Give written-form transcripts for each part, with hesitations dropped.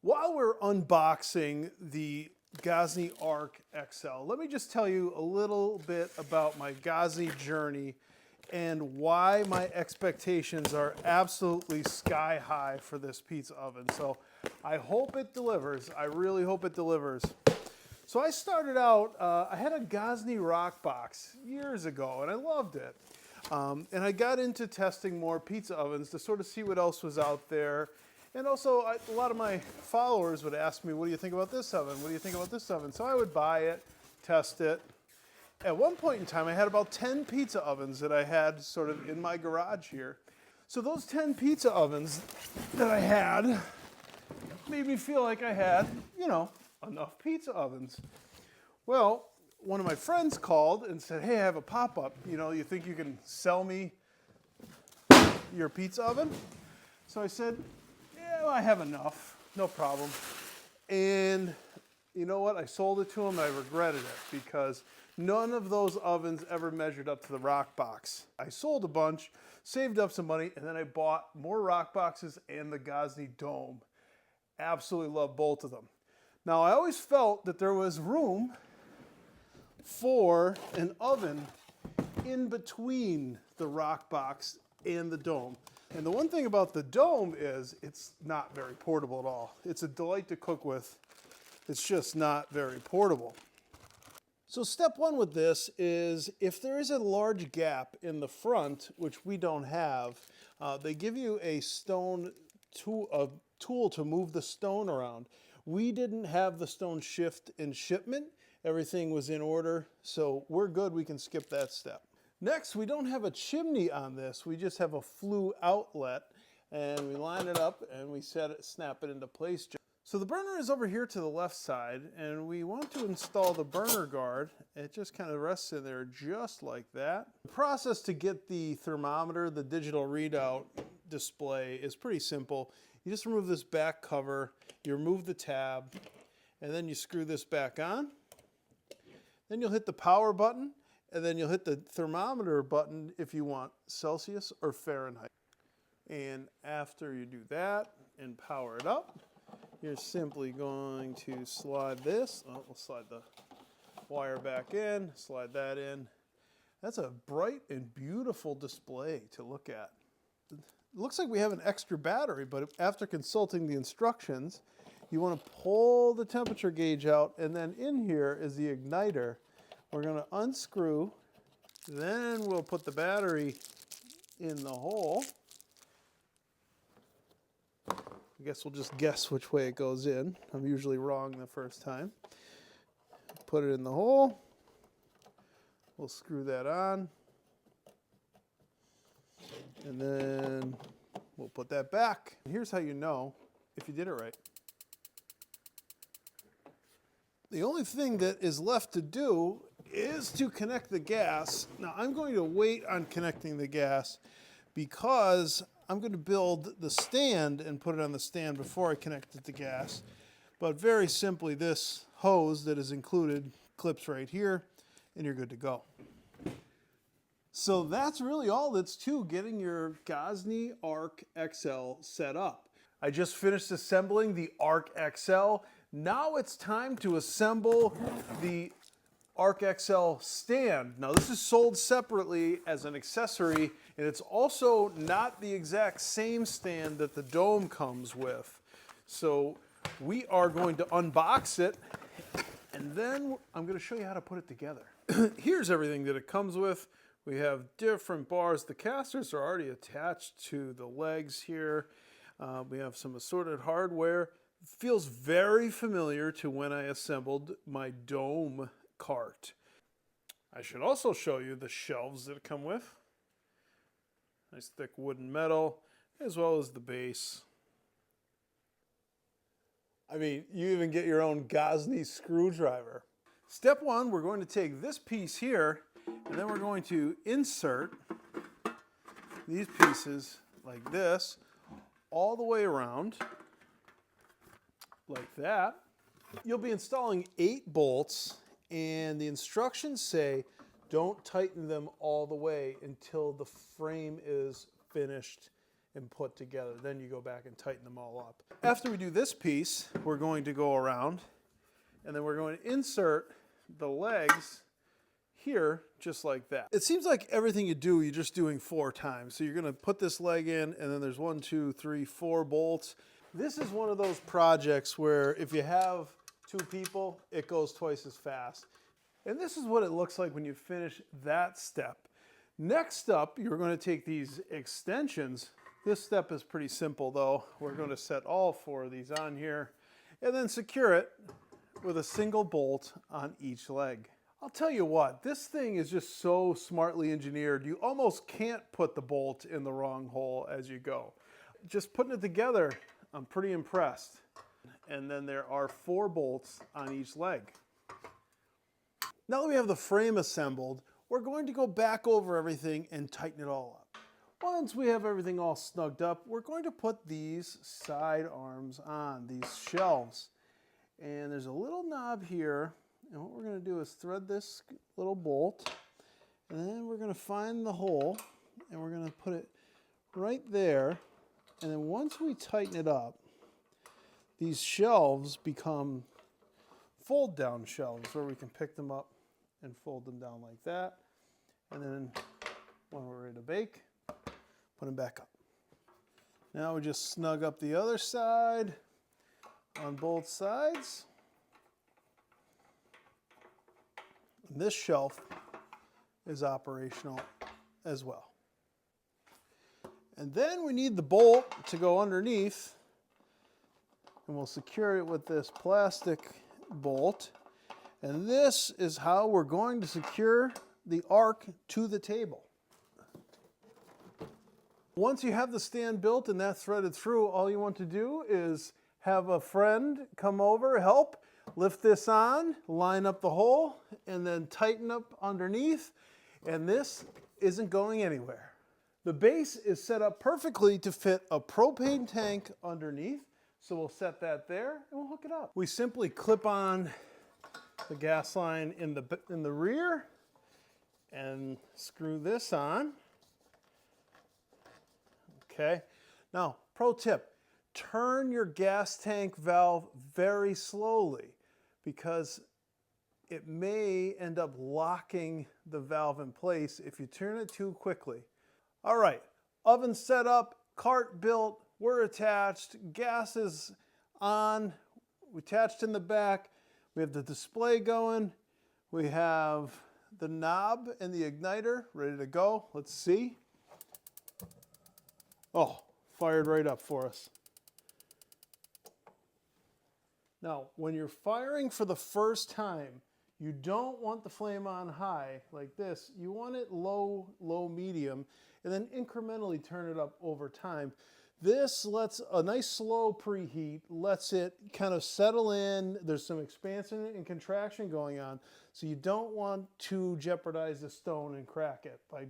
While we're unboxing the Gozney Arc XL, let me just tell you a little bit about my Gozney journey and why my expectations are absolutely sky high for this pizza oven. So I hope it delivers. I really hope it delivers. So I started out, I had a Gozney Roccbox years ago and I loved it. And I got into testing more pizza ovens to sort of see what else was out there. And also, a lot of my followers would ask me, what do you think about this oven? What do you think about this oven? So I would buy it, test it. At one point in time, I had about 10 pizza ovens that I had sort of in my garage here. So those 10 pizza ovens that I had made me feel like I had, enough pizza ovens. Well, one of my friends called and said, hey, I have a pop-up. You think you can sell me your pizza oven? So I said, yeah, well, I have enough, no problem. And you know what? I sold it to him and I regretted it because none of those ovens ever measured up to the Roccbox. I sold a bunch, saved up some money, and then I bought more Roccboxes and the Gozney Dome. Absolutely love both of them. Now, I always felt that there was room for an oven in between the Roccbox and the Dome. And the one thing about the Dome is it's not very portable at all. It's a delight to cook with. It's just not very portable. So step one with this is if there is a large gap in the front, which we don't have, they give you a stone tool, to move the stone around. We didn't have the stone shift in shipment. Everything was in order, so we're good. We can skip that step. Next, we don't have a chimney on this. We just have a flue outlet, and we line it up and we snap it into place. So the burner is over here to the left side, and we want to install the burner guard. It just kind of rests in there just like that. The process to get the thermometer, the digital readout display, is pretty simple. You just remove this back cover, you remove the tab, and then you screw this back on. Then you'll hit the power button, and then you'll hit the thermometer button if you want Celsius or Fahrenheit. And after you do that and power it up, you're simply going to slide this. Oh, we'll slide the wire back in, slide that in. That's a bright and beautiful display to look at. It looks like we have an extra battery, but after consulting the instructions, you want to pull the temperature gauge out, and then in here is the igniter. We're going to unscrew, then we'll put the battery in the hole. I guess we'll just guess which way it goes in. I'm usually wrong the first time. Put it in the hole. We'll screw that on. And then we'll put that back. And here's how you know if you did it right. The only thing that is left to do is to connect the gas. Now I'm going to wait on connecting the gas because I'm going to build the stand and put it on the stand before I connect it to gas. But very simply, this hose that is included clips right here and you're good to go. So that's really all that's to getting your Gozney Arc XL set up. I just finished assembling the Arc XL. Now it's time to assemble the Arc XL stand. Now this is sold separately as an accessory, and it's also not the exact same stand that the Dome comes with. So we are going to unbox it, and then I'm going to show you how to put it together. Here's everything that it comes with. We have different bars. The casters are already attached to the legs here. We have some assorted hardware. Feels very familiar to when I assembled my Dome cart. I should also show you the shelves that come with. Nice thick wooden metal, as well as the base. I mean, you even get your own Gozney screwdriver. Step one, we're going to take this piece here, and then we're going to insert these pieces like this, all the way around, like that. You'll be installing 8 bolts, and the instructions say don't tighten them all the way until the frame is finished and put together. Then you go back and tighten them all up. After we do this piece, we're going to go around and then we're going to insert the legs here just like that. It seems like everything you do, you're just doing 4 times. So you're going to put this leg in and then there's 1, 2, 3, 4 bolts. This is one of those projects where if you have 2 people, it goes twice as fast. And this is what it looks like when you finish that step. Next up, you're going to take these extensions. This step is pretty simple though. We're going to set all 4 of these on here and then secure it with a single bolt on each leg. I'll tell you what, this thing is just so smartly engineered. You almost can't put the bolt in the wrong hole as you go. Just putting it together, I'm pretty impressed. And then there are 4 bolts on each leg. Now that we have the frame assembled, we're going to go back over everything and tighten it all up. Once we have everything all snugged up, we're going to put these side arms on, these shelves. And there's a little knob here, and what we're going to do is thread this little bolt, and then we're going to find the hole, and we're going to put it right there. And then once we tighten it up, these shelves become fold-down shelves where we can pick them up and fold them down like that. And then when we're ready to bake, put them back up. Now we just snug up the other side on both sides. And this shelf is operational as well. And then we need the bolt to go underneath, and we'll secure it with this plastic bolt. And this is how we're going to secure the arc to the table. Once you have the stand built and that's threaded through, all you want to do is have a friend come over, help, lift this on, line up the hole, and then tighten up underneath, and this isn't going anywhere. The base is set up perfectly to fit a propane tank underneath, so we'll set that there and we'll hook it up. We simply clip on the gas line in the rear and screw this on. Okay, now pro tip, turn your gas tank valve very slowly because it may end up locking the valve in place if you turn it too quickly. All right, oven set up, cart built, we're attached, gas is on, we attached in the back, we have the display going, we have the knob and the igniter ready to go. Let's see. Oh, fired right up for us. Now, when you're firing for the first time, you don't want the flame on high like this. You want it low, low, medium, and then incrementally turn it up over time. This lets a nice slow preheat, lets it kind of settle in. There's some expansion and contraction going on, so you don't want to jeopardize the stone and crack it by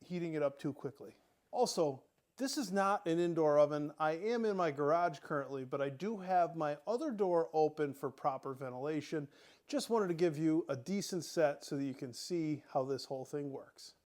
heating it up too quickly. Also, this is not an indoor oven. I am in my garage currently, but I do have my other door open for proper ventilation. Just wanted to give you a decent set so that you can see how this whole thing works.